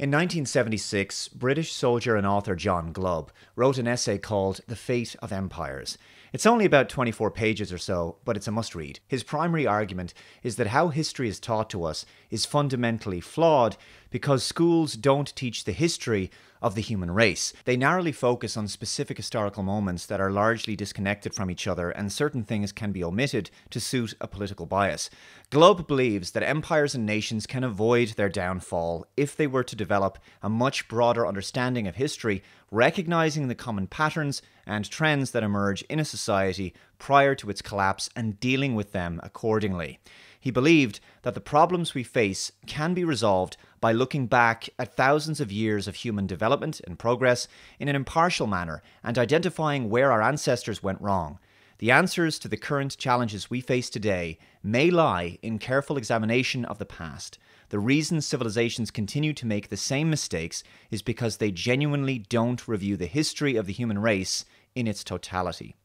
In 1976, British soldier and author John Glubb wrote an essay called The Fate of Empires. It's only about 24 pages or so, but it's a must-read. His primary argument is that how history is taught to us is fundamentally flawed because schools don't teach the history of the human race. They narrowly focus on specific historical moments that are largely disconnected from each other, and certain things can be omitted to suit a political bias. Glubb believes that empires and nations can avoid their downfall if they were to develop a much broader understanding of history, recognizing the common patterns and trends that emerge in a society prior to its collapse and dealing with them accordingly. He believed that the problems we face can be resolved by looking back at thousands of years of human development and progress in an impartial manner and identifying where our ancestors went wrong. The answers to the current challenges we face today may lie in careful examination of the past. The reason civilizations continue to make the same mistakes is because they genuinely don't review the history of the human race in its totality.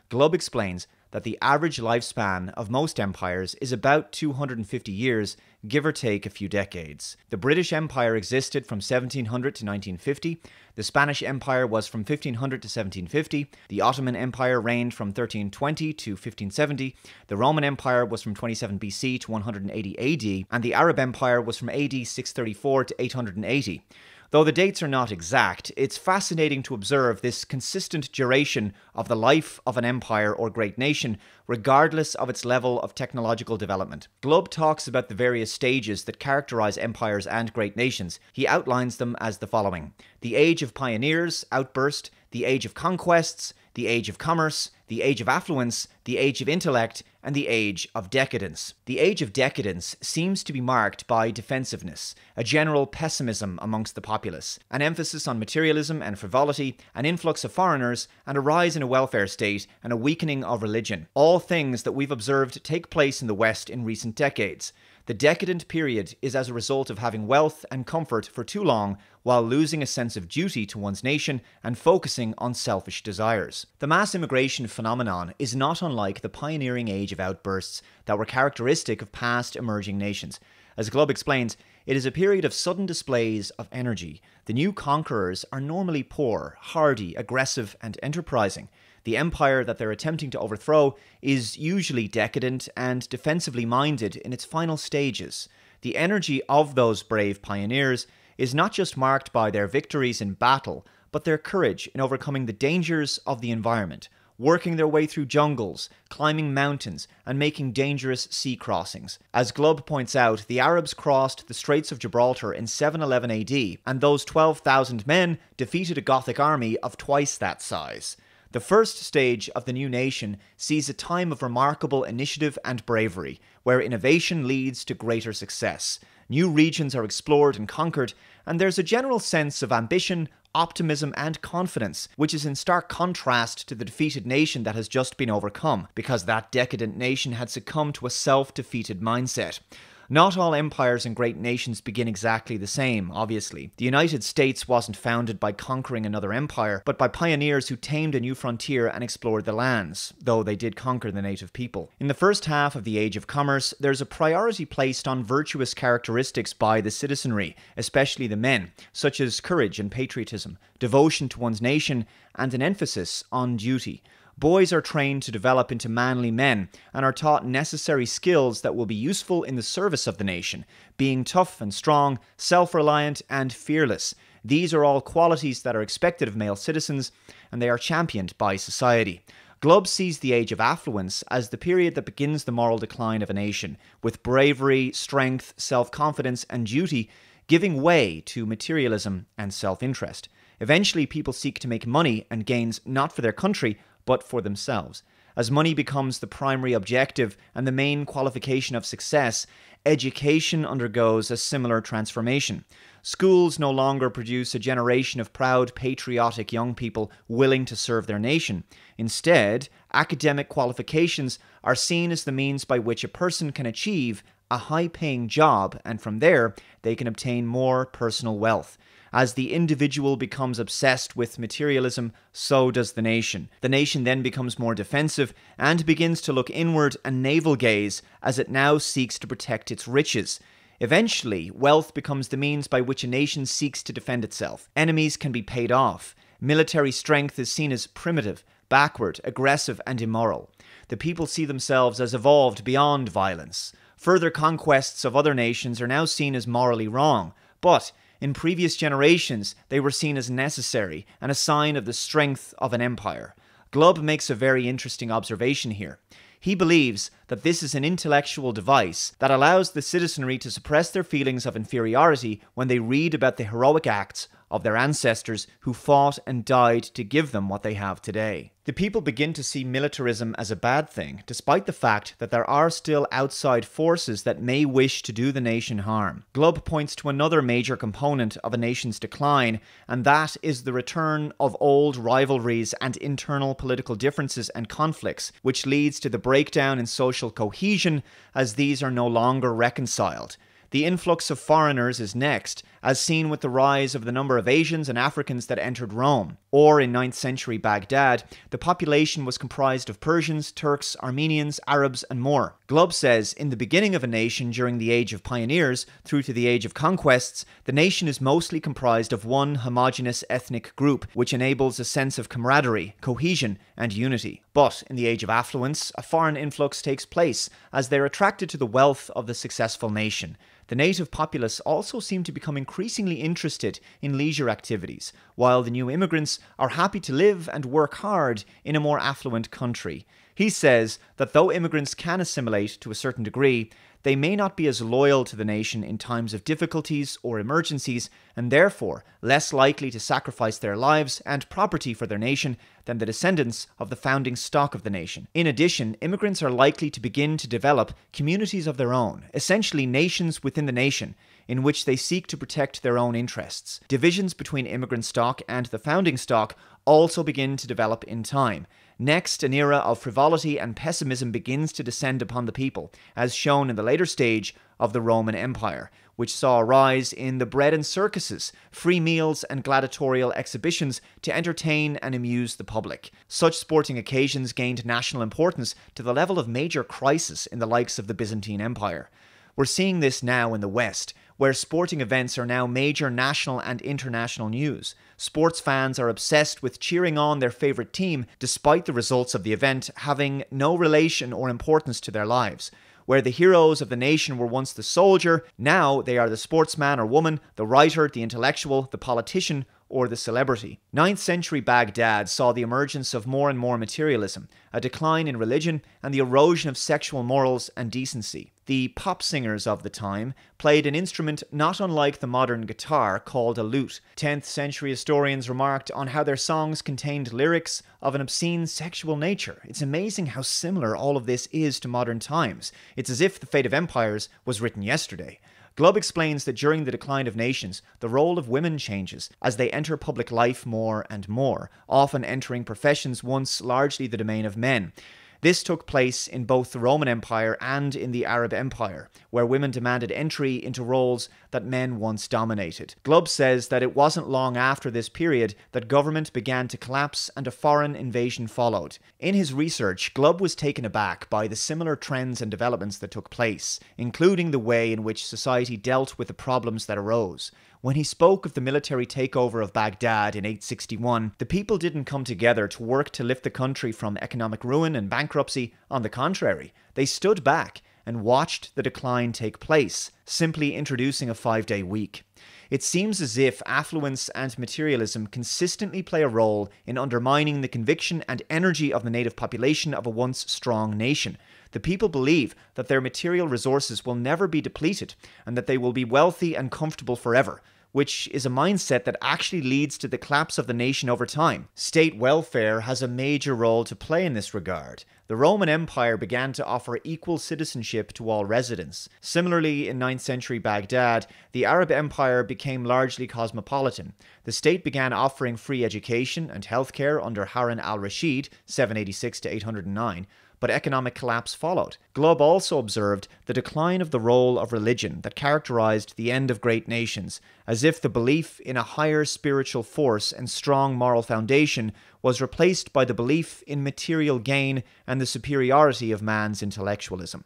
Glubb explains that the average lifespan of most empires is about 250 years, give or take a few decades. The British Empire existed from 1700 to 1950, the Spanish Empire was from 1500 to 1750, the Ottoman Empire reigned from 1320 to 1570, the Roman Empire was from 27 BC to 180 AD, and the Arab Empire was from AD 634 to 880. Though the dates are not exact, it's fascinating to observe this consistent duration of the life of an empire or great nation, regardless of its level of technological development. Glubb talks about the various stages that characterize empires and great nations. He outlines them as the following: the age of pioneers, outburst, the age of conquests, the age of commerce, the age of affluence, the age of intellect, and the age of decadence. The age of decadence seems to be marked by defensiveness, a general pessimism amongst the populace, an emphasis on materialism and frivolity, an influx of foreigners, and a rise in a welfare state and a weakening of religion. All things that we've observed take place in the West in recent decades. The decadent period is as a result of having wealth and comfort for too long while losing a sense of duty to one's nation and focusing on selfish desires. The mass immigration phenomenon is not unlike the pioneering age of outbursts that were characteristic of past emerging nations. As Glubb explains, it is a period of sudden displays of energy. The new conquerors are normally poor, hardy, aggressive, and enterprising. The empire that they're attempting to overthrow is usually decadent and defensively minded in its final stages. The energy of those brave pioneers is not just marked by their victories in battle, but their courage in overcoming the dangers of the environment, working their way through jungles, climbing mountains, and making dangerous sea crossings. As Glubb points out, the Arabs crossed the Straits of Gibraltar in 711 AD, and those 12,000 men defeated a Gothic army of twice that size. The first stage of the new nation sees a time of remarkable initiative and bravery, where innovation leads to greater success. New regions are explored and conquered, and there's a general sense of ambition, optimism, and confidence, which is in stark contrast to the defeated nation that has just been overcome, because that decadent nation had succumbed to a self-defeated mindset. Not all empires and great nations begin exactly the same, obviously. The United States wasn't founded by conquering another empire, but by pioneers who tamed a new frontier and explored the lands, though they did conquer the native people. In the first half of the Age of Commerce, there's a priority placed on virtuous characteristics by the citizenry, especially the men, such as courage and patriotism, devotion to one's nation, and an emphasis on duty. Boys are trained to develop into manly men and are taught necessary skills that will be useful in the service of the nation, being tough and strong, self-reliant and fearless. These are all qualities that are expected of male citizens, and they are championed by society. Glubb sees the age of affluence as the period that begins the moral decline of a nation, with bravery, strength, self-confidence and duty giving way to materialism and self-interest. Eventually, people seek to make money and gains not for their country, but for themselves. As money becomes the primary objective and the main qualification of success, education undergoes a similar transformation. Schools no longer produce a generation of proud, patriotic young people willing to serve their nation. Instead, academic qualifications are seen as the means by which a person can achieve a high-paying job, and from there, they can obtain more personal wealth. As the individual becomes obsessed with materialism, so does the nation. The nation then becomes more defensive and begins to look inward and navel gaze as it now seeks to protect its riches. Eventually, wealth becomes the means by which a nation seeks to defend itself. Enemies can be paid off. Military strength is seen as primitive, backward, aggressive, and immoral. The people see themselves as evolved beyond violence. Further conquests of other nations are now seen as morally wrong, but in previous generations they were seen as necessary and a sign of the strength of an empire. Glubb makes a very interesting observation here. He believes that this is an intellectual device that allows the citizenry to suppress their feelings of inferiority when they read about the heroic acts of their ancestors who fought and died to give them what they have today. The people begin to see militarism as a bad thing, despite the fact that there are still outside forces that may wish to do the nation harm. Glubb points to another major component of a nation's decline, and that is the return of old rivalries and internal political differences and conflicts, which leads to the breakdown in social cohesion as these are no longer reconciled. The influx of foreigners is next, as seen with the rise of the number of Asians and Africans that entered Rome. Or in 9th century Baghdad, the population was comprised of Persians, Turks, Armenians, Arabs, and more. Glubb says, in the beginning of a nation during the age of pioneers through to the age of conquests, the nation is mostly comprised of one homogeneous ethnic group, which enables a sense of camaraderie, cohesion, and unity. But in the age of affluence, a foreign influx takes place, as they're attracted to the wealth of the successful nation. The native populace also seem to become increasingly interested in leisure activities, while the new immigrants are happy to live and work hard in a more affluent country. He says that though immigrants can assimilate to a certain degree, they may not be as loyal to the nation in times of difficulties or emergencies, and therefore less likely to sacrifice their lives and property for their nation than the descendants of the founding stock of the nation. In addition, immigrants are likely to begin to develop communities of their own, essentially nations within the nation, in which they seek to protect their own interests. Divisions between immigrant stock and the founding stock also begin to develop in time. Next, an era of frivolity and pessimism begins to descend upon the people, as shown in the later stage of the Roman Empire, which saw a rise in the bread and circuses, free meals and gladiatorial exhibitions to entertain and amuse the public. Such sporting occasions gained national importance to the level of major crisis in the likes of the Byzantine Empire. We're seeing this now in the West, where sporting events are now major national and international news. Sports fans are obsessed with cheering on their favourite team, despite the results of the event having no relation or importance to their lives. Where the heroes of the nation were once the soldier, now they are the sportsman or woman, the writer, the intellectual, the politician, or the celebrity. 9th century Baghdad saw the emergence of more and more materialism, a decline in religion, and the erosion of sexual morals and decency. The pop singers of the time played an instrument not unlike the modern guitar called a lute. 10th century historians remarked on how their songs contained lyrics of an obscene sexual nature. It's amazing how similar all of this is to modern times. It's as if The Fate of Empires was written yesterday. Glubb explains that during the decline of nations, the role of women changes as they enter public life more and more, often entering professions once largely the domain of men. This took place in both the Roman Empire and in the Arab Empire, where women demanded entry into roles that men once dominated. Glubb says that it wasn't long after this period that government began to collapse and a foreign invasion followed. In his research, Glubb was taken aback by the similar trends and developments that took place, including the way in which society dealt with the problems that arose. When he spoke of the military takeover of Baghdad in 861, the people didn't come together to work to lift the country from economic ruin and bankruptcy. On the contrary, they stood back and watched the decline take place, simply introducing a 5-day week. It seems as if affluence and materialism consistently play a role in undermining the conviction and energy of the native population of a once strong nation. The people believe that their material resources will never be depleted and that they will be wealthy and comfortable forever, which is a mindset that actually leads to the collapse of the nation over time. State welfare has a major role to play in this regard. The Roman Empire began to offer equal citizenship to all residents. Similarly, in 9th century Baghdad, the Arab Empire became largely cosmopolitan. The state began offering free education and healthcare under Harun al-Rashid, 786 to 809. But economic collapse followed. Glubb also observed the decline of the role of religion that characterized the end of great nations, as if the belief in a higher spiritual force and strong moral foundation was replaced by the belief in material gain and the superiority of man's intellectualism.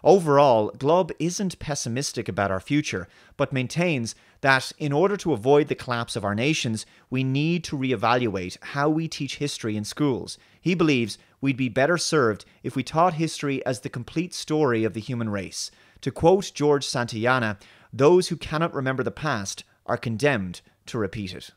Overall, Glubb isn't pessimistic about our future, but maintains that in order to avoid the collapse of our nations, we need to reevaluate how we teach history in schools. He believes we'd be better served if we taught history as the complete story of the human race. To quote George Santayana, "Those who cannot remember the past are condemned to repeat it."